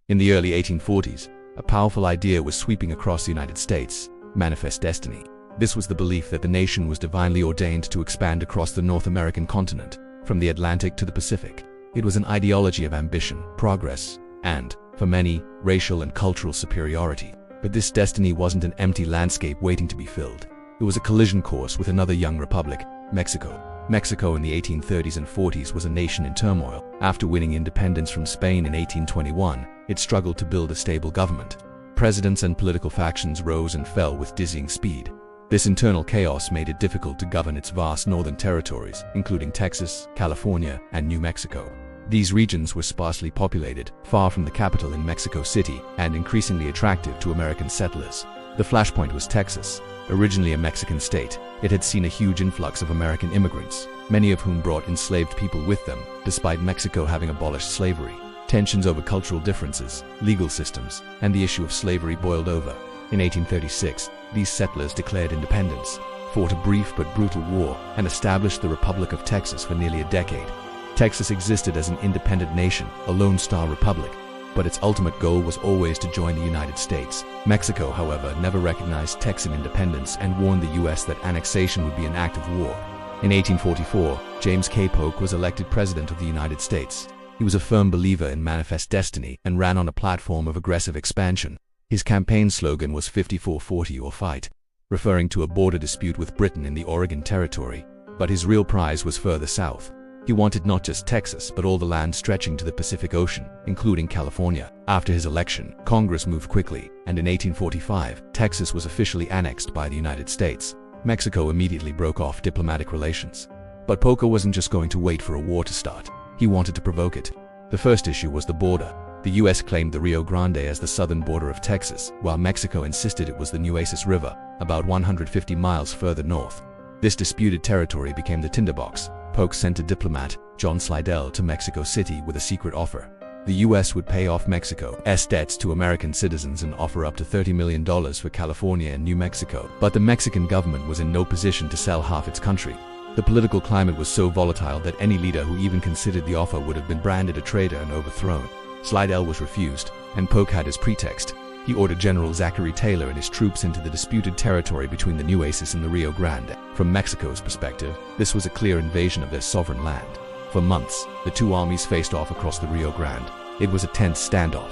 In the early 1840s, a powerful idea was sweeping across the United States: manifest destiny. This was the belief that the nation was divinely ordained to expand across the North American continent, from the Atlantic to the Pacific. It was an ideology of ambition, progress, and, for many, racial and cultural superiority. But this destiny wasn't an empty landscape waiting to be filled. It was a collision course with another young republic, Mexico. Mexico in the 1830s and 40s was a nation in turmoil. After winning independence from Spain in 1821, it struggled to build a stable government. Presidents and political factions rose and fell with dizzying speed. This internal chaos made it difficult to govern its vast northern territories, including Texas, California, and New Mexico. These regions were sparsely populated, far from the capital in Mexico City, and increasingly attractive to American settlers. The flashpoint was Texas. Originally a Mexican state, it had seen a huge influx of American immigrants, many of whom brought enslaved people with them, despite Mexico having abolished slavery. Tensions over cultural differences, legal systems, and the issue of slavery boiled over. In 1836, these settlers declared independence, fought a brief but brutal war, and established the Republic of Texas for nearly a decade. Texas existed as an independent nation, a Lone Star republic, but its ultimate goal was always to join the United States. Mexico, however, never recognized Texan independence and warned the U.S. that annexation would be an act of war. In 1844, James K Polk was elected President of the United States. He was a firm believer in manifest destiny and ran on a platform of aggressive expansion. His campaign slogan was 54-40 or fight, referring to a border dispute with Britain in the Oregon Territory. But his real prize was further south. He wanted not just Texas, but all the land stretching to the Pacific Ocean, including California. After his election, Congress moved quickly, and in 1845, Texas was officially annexed by the United States. Mexico immediately broke off diplomatic relations. But Polk wasn't just going to wait for a war to start. He wanted to provoke it. The first issue was the border. The U.S. claimed the Rio Grande as the southern border of Texas, while Mexico insisted it was the Nueces River, about 150 miles further north. This disputed territory became the tinderbox. Polk sent a diplomat, John Slidell, to Mexico City with a secret offer. The U.S. would pay off Mexico's debts to American citizens and offer up to $30 million for California and New Mexico. But the Mexican government was in no position to sell half its country. The political climate was so volatile that any leader who even considered the offer would have been branded a traitor and overthrown. Slidell was refused, and Polk had his pretext. He ordered General Zachary Taylor and his troops into the disputed territory between the Nueces and the Rio Grande. From Mexico's perspective, this was a clear invasion of their sovereign land. For months, the two armies faced off across the Rio Grande. It was a tense standoff.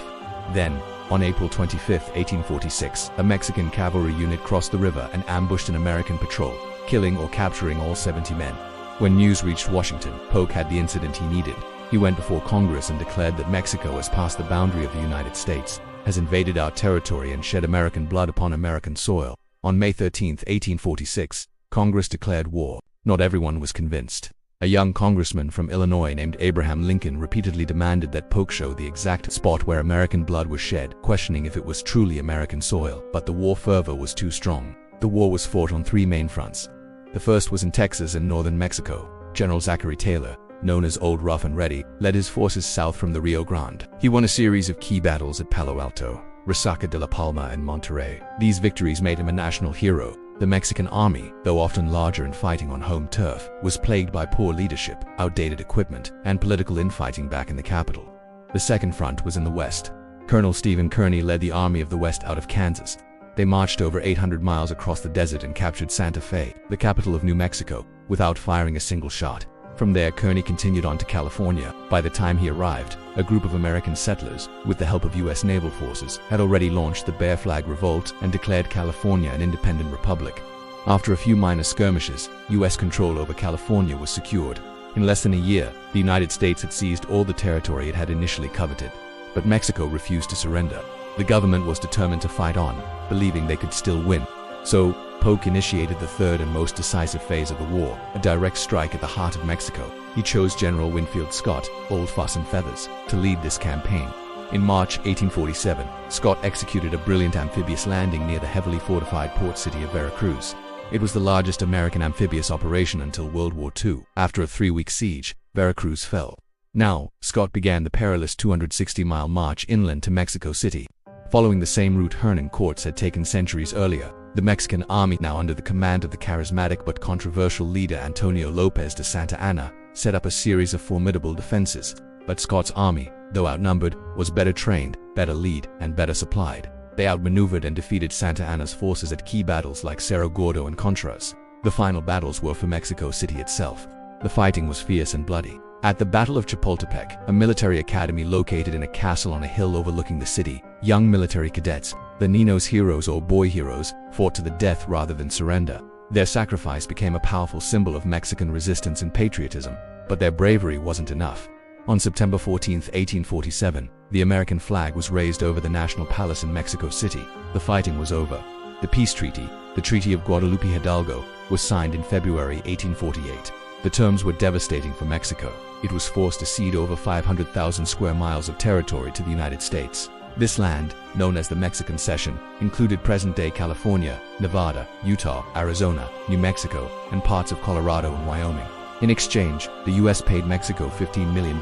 Then, on April 25, 1846, a Mexican cavalry unit crossed the river and ambushed an American patrol, killing or capturing all 70 men. When news reached Washington, Polk had the incident he needed. He went before Congress and declared that Mexico has passed the boundary of the United States, has invaded our territory and shed American blood upon American soil. On May 13, 1846, Congress declared war. Not everyone was convinced. A young congressman from Illinois named Abraham Lincoln repeatedly demanded that Polk show the exact spot where American blood was shed, questioning if it was truly American soil. But the war fervor was too strong. The war was fought on three main fronts. The first was in Texas and northern Mexico. General Zachary Taylor, known as Old Rough and Ready, led his forces south from the Rio Grande. He won a series of key battles at Palo Alto, Resaca de la Palma, and Monterrey. These victories made him a national hero. The Mexican army, though often larger and fighting on home turf, was plagued by poor leadership, outdated equipment, and political infighting back in the capital. The second front was in the west. Colonel Stephen Kearny led the Army of the West out of Kansas. They marched over 800 miles across the desert and captured Santa Fe, the capital of New Mexico, without firing a single shot. From there, Kearny continued on to California. By the time he arrived, a group of American settlers, with the help of U.S. naval forces, had already launched the Bear Flag Revolt and declared California an independent republic. After a few minor skirmishes, U.S. control over California was secured. In less than a year, the United States had seized all the territory it had initially coveted. But Mexico refused to surrender. The government was determined to fight on, believing they could still win. So, Polk initiated the third and most decisive phase of the war, a direct strike at the heart of Mexico. He chose General Winfield Scott, Old Fuss and Feathers, to lead this campaign. In March 1847, Scott executed a brilliant amphibious landing near the heavily fortified port city of Veracruz. It was the largest American amphibious operation until World War II. After a 3-week siege, Veracruz fell. Now, Scott began the perilous 260-mile march inland to Mexico City. Following the same route Hernan Cortes had taken centuries earlier, the Mexican army, now under the command of the charismatic but controversial leader Antonio Lopez de Santa Anna, set up a series of formidable defenses. But Scott's army, though outnumbered, was better trained, better led, and better supplied. They outmaneuvered and defeated Santa Anna's forces at key battles like Cerro Gordo and Contreras. The final battles were for Mexico City itself. The fighting was fierce and bloody. At the Battle of Chapultepec, a military academy located in a castle on a hill overlooking the city, young military cadets, the Niños heroes or boy heroes, fought to the death rather than surrender. Their sacrifice became a powerful symbol of Mexican resistance and patriotism, but their bravery wasn't enough. On September 14, 1847, the American flag was raised over the National Palace in Mexico City. The fighting was over. The peace treaty, the Treaty of Guadalupe Hidalgo, was signed in February 1848. The terms were devastating for Mexico. It was forced to cede over 500,000 square miles of territory to the United States. This land, known as the Mexican Cession, included present-day California, Nevada, Utah, Arizona, New Mexico, and parts of Colorado and Wyoming. In exchange, the U.S. paid Mexico $15 million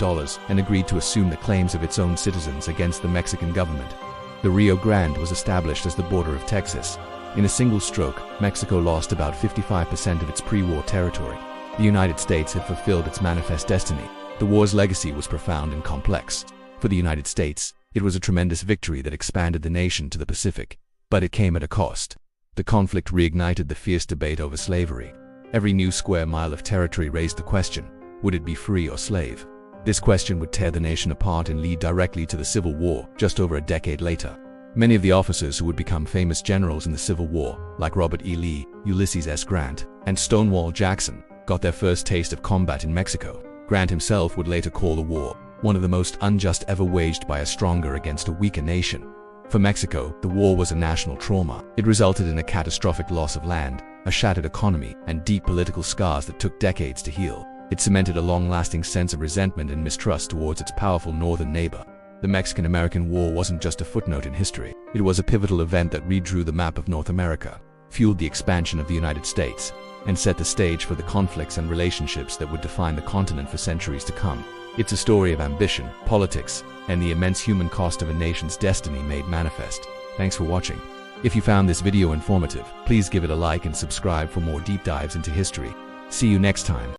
and agreed to assume the claims of its own citizens against the Mexican government. The Rio Grande was established as the border of Texas. In a single stroke, Mexico lost about 55% of its pre-war territory. The United States had fulfilled its manifest destiny. The war's legacy was profound and complex. For the United States, it was a tremendous victory that expanded the nation to the Pacific. But it came at a cost. The conflict reignited the fierce debate over slavery. Every new square mile of territory raised the question, would it be free or slave? This question would tear the nation apart and lead directly to the Civil War just over a decade later. Many of the officers who would become famous generals in the Civil War, like Robert E. Lee, Ulysses S. Grant, and Stonewall Jackson, got their first taste of combat in Mexico. Grant himself would later call the war one of the most unjust ever waged by a stronger against a weaker nation. For Mexico, the war was a national trauma. It resulted in a catastrophic loss of land, a shattered economy, and deep political scars that took decades to heal. It cemented a long-lasting sense of resentment and mistrust towards its powerful northern neighbor. The Mexican-American War wasn't just a footnote in history. It was a pivotal event that redrew the map of North America, fueled the expansion of the United States, and set the stage for the conflicts and relationships that would define the continent for centuries to come. It's a story of ambition, politics, and the immense human cost of a nation's destiny made manifest. Thanks for watching. If you found this video informative, please give it a like and subscribe for more deep dives into history. See you next time.